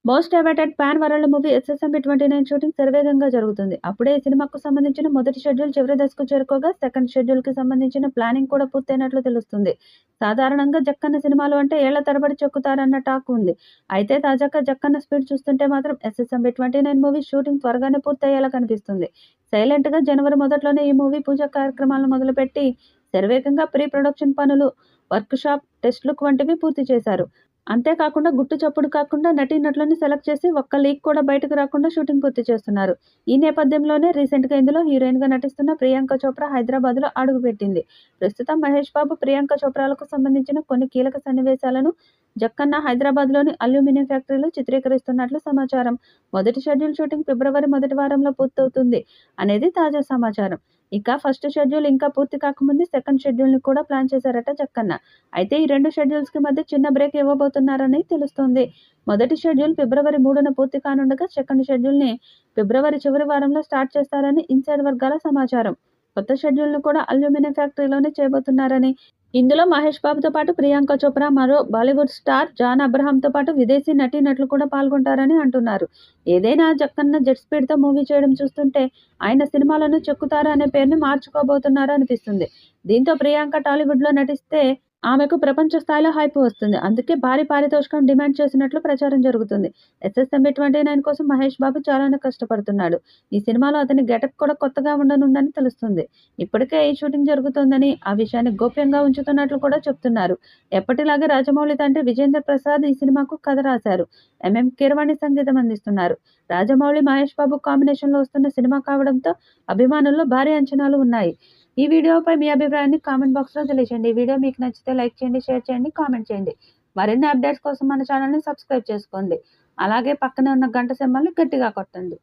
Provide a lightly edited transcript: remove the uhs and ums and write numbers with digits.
Most awaited pan world movie SSMB 29 shooting శరవేగంగా జరుగుతుంది. అప్పుడే ఈ సినిమాకు సంబంధించిన మొదటి షెడ్యూల్ చివరి దశకు చేరుకోగా సెకండ్ షెడ్యూల్‌కి సంబంధించిన ప్లానింగ్ కూడా పూర్తయినట్లు తెలుస్తుంది. సాధారణంగా జక్కన్న సినిమాలు అంటే ఏళ్ల తరబడి చెక్కుతారన్న టాక్ ఉంది. అయితే తాజాగా జక్కన్న స్పీడ్ చూస్తుంటే మాత్రం ఎస్ఎస్ఎంబి 29 మూవీ షూటింగ్ త్వరగానే పూర్తయ్యేలా కనిపిస్తుంది. సైలెంట్‌గా జనవరి మొదట్లోనే ఈ మూవీ పూజా కార్యక్రమాలను మొదలుపెట్టి శరవేగంగా ప్రీ ప్రొడక్షన్ పనులు, వర్క్‌షాప్, టెస్ట్ లుక్ వంటివి పూర్తి చేశారు. అంతేకాకుండా గుట్టు చప్పుడు కాకుండా నటీనటులను సెలెక్ట్ చేసి ఒక్క లీక్ కూడా బయటకు రాకుండా షూటింగ్ పూర్తి చేస్తున్నారు. ఈ నేపథ్యంలోనే రీసెంట్‌గా ఇందులో హీరోయిన్‌గా నటిస్తున్న ప్రియాంక చోప్రా హైదరాబాద్‌లో అడుగుపెట్టింది. ప్రస్తుతం మహేష్ బాబు, ప్రియాంక చోప్రాలకు సంబంధించిన కొన్ని కీలక సన్నివేశాలను జక్కన్న హైదరాబాద్‌లోని అల్యూమినియం ఫ్యాక్టరీలో చిత్రీకరిస్తున్నట్లు సమాచారం. మొదటి షెడ్యూల్ షూటింగ్ ఫిబ్రవరి మొదటి వారంలో పూర్తవుతుంది అనేది తాజా సమాచారం. ఇక ఫస్ట్ షెడ్యూల్ ఇంకా పూర్తి కాకముందే సెకండ్ షెడ్యూల్‌ని కూడా ప్లాన్ చేశారట జక్కన్న. అయితే ఈ 2 షెడ్యూల్స్‌కి మధ్య చిన్న బ్రేక్ ఇవ్వబోతున్నారని తెలుస్తోంది. మొదటి షెడ్యూల్ ఫిబ్రవరి 3న పూర్తి కానుండగా సెకండ్ షెడ్యూల్‌ని ఫిబ్రవరి చివరి వారంలో స్టార్ట్ చేస్తారని ఇన్సైడ్ వర్గాల సమాచారం. కొత్త షెడ్యూల్‌ను కూడా అల్యూమినియం ఫ్యాక్టరీలోనే చేయబోతున్నారని, ఇందులో మహేష్ బాబుతో పాటు ప్రియాంక చోప్రా, మరో బాలీవుడ్ స్టార్ జాన్ అబ్రహాంతో పాటు విదేశీ నటీనటులు కూడా పాల్గొంటారని అంటున్నారు. ఏదైనా జక్కన్న జెట్ స్పీడ్‌తో మూవీ చేయడం చూస్తుంటే ఆయన సినిమాలను చెక్కుతారు అనే పేరుని మార్చుకోబోతున్నారు అనిపిస్తుంది. దీంతో ప్రియాంక టాలీవుడ్‌లో నటిస్తే ఆమెకు ప్రపంచ స్థాయిలో హైప్ వస్తుంది. అందుకే భారీ పారితోషికం డిమాండ్ చేసినట్లు ప్రచారం జరుగుతుంది. ఎస్ఎస్ఎంబి 29 కోసం మహేష్ బాబు చాలానే కష్టపడుతున్నాడు. ఈ సినిమాలో అతని గెటప్ కూడా కొత్తగా ఉండనుందని తెలుస్తుంది. ఇప్పటికే ఈ షూటింగ్ జరుగుతోందని, ఆ విషయాన్ని గోప్యంగా ఉంచుతున్నట్లు కూడా చెప్తున్నారు. ఎప్పటిలాగే రాజమౌళి తండ్రి విజేంద్ర ప్రసాద్ ఈ సినిమాకు కథ రాశారు. ఎంఎం కీరవాణి సంగీతం అందిస్తున్నారు. రాజమౌళి, మహేష్ బాబు కాంబినేషన్‌లో వస్తున్న సినిమా కావడంతో అభిమానుల్లో భారీ అంచనాలు ఉన్నాయి. ఈ వీడియోపై మీ అభిప్రాయాన్ని కామెంట్ బాక్స్‌లో తెలియజేయండి. ఈ వీడియో మీకు నచ్చితే లైక్ చేయండి, షేర్ చేయండి, కామెంట్ చేయండి. మరిన్ని అప్డేట్స్ కోసం మన ఛానల్‌ని సబ్స్క్రైబ్ చేసుకోండి. అలాగే పక్కనే ఉన్న గంట సింబల్‌ని గట్టిగా కొట్టండి.